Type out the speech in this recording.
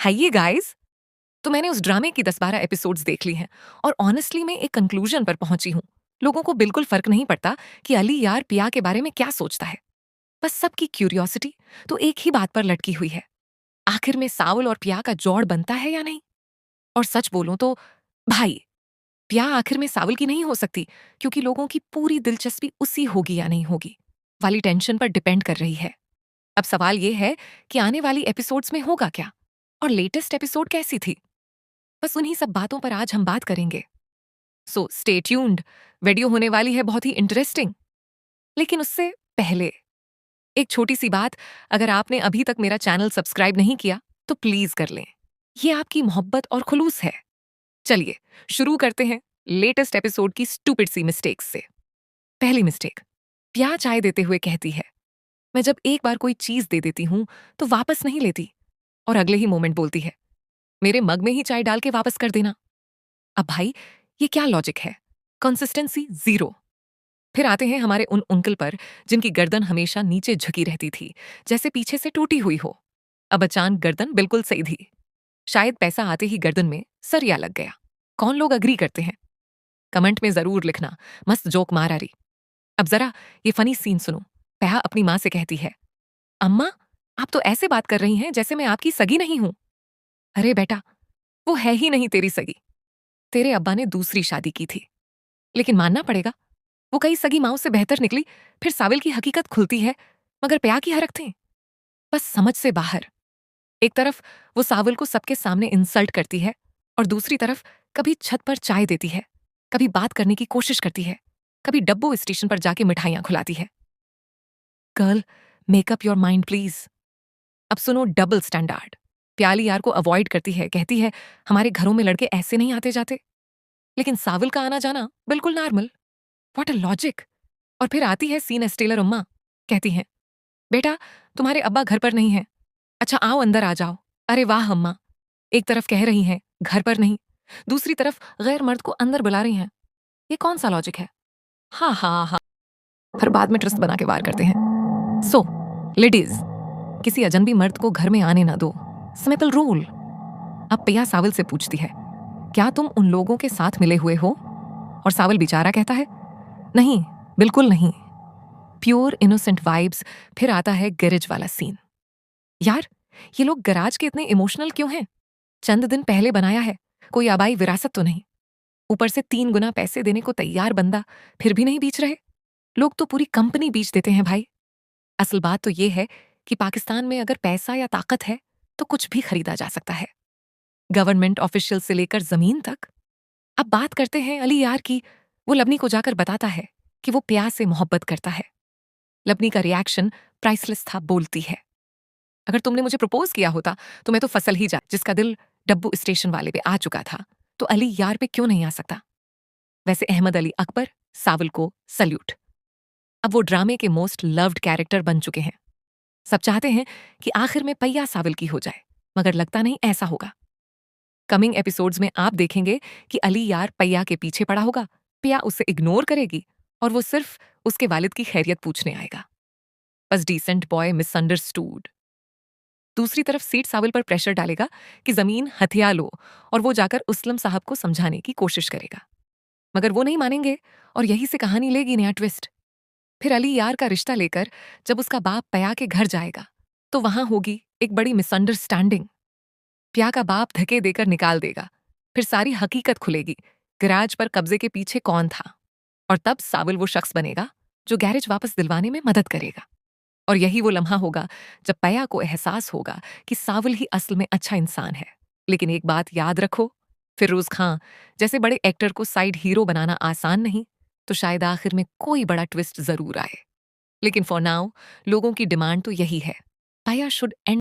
हाइये guys. तो मैंने उस ड्रामे की 10-12 एपिसोड्स देख ली हैं और ऑनेस्टली मैं एक कंक्लूजन पर पहुंची हूँ। लोगों को बिल्कुल फर्क नहीं पड़ता कि अली यार पिया के बारे में क्या सोचता है। बस सबकी क्यूरियोसिटी तो एक ही बात पर लटकी हुई है। आखिर में सावल और पिया का जोड़ बनता है या नहीं? और सच बोलूं तो भाई, पिया आखिर में सावल की नहीं हो सकती, क्योंकि लोगों की पूरी दिलचस्पी उसी होगी या नहीं होगी वाली टेंशन पर डिपेंड कर रही है। अब सवाल यह है कि आने वाली एपिसोड्स में होगा क्या और लेटेस्ट एपिसोड कैसी थी। बस उन्हीं सब बातों पर आज हम बात करेंगे। सो स्टे ट्यून्ड, वीडियो होने वाली है बहुत ही इंटरेस्टिंग। लेकिन उससे पहले एक छोटी सी बात, अगर आपने अभी तक मेरा चैनल सब्सक्राइब नहीं किया तो प्लीज कर लें। ये आपकी मोहब्बत और खुलूस है। चलिए शुरू करते हैं लेटेस्ट एपिसोड की स्टूपिड सी मिस्टेक्स से। पहली मिस्टेक, प्यार चाय देते हुए कहती है, मैं जब एक बार कोई चीज दे देती हूं तो वापस नहीं लेती, और अगले ही मोमेंट बोलती है, मेरे मग में ही चाय डाल के वापस कर देना। अब भाई, ये क्या लॉजिक है? Consistency zero. फिर आते हैं हमारे उन अंकल पर जिनकी गर्दन हमेशा नीचे झुकी रहती थी, जैसे पीछे से टूटी हुई हो। अब अचानक गर्दन बिल्कुल सही थी। शायद पैसा आते ही गर्दन में सरिया लग गया। कौन लोग अग्री करते हैं? कमेंट में जरूर लिखना। मस्त जोक मार रही। अब जरा ये फनी सीन सुनो। पहा अपनी माँ से कहती है, अम्मा, आप तो ऐसे बात कर रही हैं जैसे मैं आपकी सगी नहीं हूं। अरे बेटा, वो है ही नहीं तेरी सगी। तेरे अब्बा ने दूसरी शादी की थी। लेकिन मानना पड़ेगा, वो कई सगी माओं से बेहतर निकली। फिर साविल की हकीकत खुलती है, मगर प्या की हरकत थी बस समझ से बाहर। एक तरफ वो साविल को सबके सामने इंसल्ट करती है, और दूसरी तरफ कभी छत पर चाय देती है, कभी बात करने की कोशिश करती है, कभी डब्बो स्टेशन पर जाके मिठाइयां खुलाती है। Girl, make up your mind please. अब सुनो डबल स्टैंडर्ड। प्याली यार को अवॉइड करती है, कहती है, हमारे घरों में लड़के ऐसे नहीं आते जाते। लेकिन साविल का आना जाना बिल्कुल नॉर्मल। What a logic. और फिर आती है सीन एस्टेलर उम्मा, कहती हैं, बेटा, तुम्हारे अब्बा घर पर नहीं है। अच्छा आओ अंदर आ जाओ। अरे वाह अम्मा, एक तरफ कह रही हैं घर पर नहीं, दूसरी तरफ गैर मर्द को अंदर बुला रही हैं। ये कौन सा लॉजिक है? हाँ हाँ हाँ। फिर बाद में ट्रस्ट बना के वार करते हैं। सो लेडीज, किसी अजनबी मर्द को घर में आने ना दो। Simple rule. अब पिया साविल से पूछती है, क्या तुम उन लोगों के साथ मिले हुए हो? और साविल बेचारा कहता है, नहीं, बिल्कुल नहीं। Pure innocent vibes. फिर आता है गैरेज वाला सीन। यार, ये लोग गराज के इतने इमोशनल क्यों हैं? चंद दिन पहले बनाया है, कोई आबाई विरासत तो नहीं। ऊपर से 3 गुना पैसे देने को तैयार बंदा फिर भी नहीं बेच रहे। लोग तो पूरी कंपनी बेच देते हैं भाई। असल बात तो ये है कि पाकिस्तान में अगर पैसा या ताकत है तो कुछ भी खरीदा जा सकता है, गवर्नमेंट ऑफिशियल से लेकर जमीन तक। अब बात करते हैं अली यार की। वो लबनी को जाकर बताता है कि वो प्यार से मोहब्बत करता है। लबनी का रिएक्शन प्राइसलेस था, बोलती है, अगर तुमने मुझे प्रपोज किया होता तो मैं तो फसल ही जा। जिसका दिल डब्बू स्टेशन वाले पे आ चुका था, तो अली यार पे क्यों नहीं आ सकता? वैसे अहमद अली अकबर साविल को सल्यूट। अब वो ड्रामे के मोस्ट लव्ड कैरेक्टर बन चुके हैं। सब चाहते हैं कि आखिर में पैया साविल की हो जाए, मगर लगता नहीं ऐसा होगा। कमिंग एपिसोड्स में आप देखेंगे कि अली यार पैया के पीछे पड़ा होगा, पिया उसे इग्नोर करेगी और वो सिर्फ उसके वालिद की खैरियत पूछने आएगा। बस डिसेंट बॉय मिसअंडरस्टूड। दूसरी तरफ सीट साविल पर प्रेशर डालेगा कि जमीन हथिया लो, और वो जाकर उसलम साहब को समझाने की कोशिश करेगा, मगर वो नहीं मानेंगे, और यही से कहानी लेगी नया ट्विस्ट। फिर अली यार का रिश्ता लेकर जब उसका बाप पया के घर जाएगा तो वहां होगी एक बड़ी मिसअंडरस्टैंडिंग। प्या का बाप धक्के देकर निकाल देगा। फिर सारी हकीकत खुलेगी, गैराज पर कब्जे के पीछे कौन था। और तब साविल वो शख्स बनेगा जो गैरेज वापस दिलवाने में मदद करेगा। और यही वो लम्हा होगा जब पया को एहसास होगा कि साविल ही असल में अच्छा इंसान है। लेकिन एक बात याद रखो, फिरोज खां जैसे बड़े एक्टर को साइड हीरो बनाना आसान नहीं, तो शायद आखिर में कोई बड़ा ट्विस्ट जरूर आए। लेकिन फॉर नाउ लोगों की डिमांड तो यही है, पया शुड एंड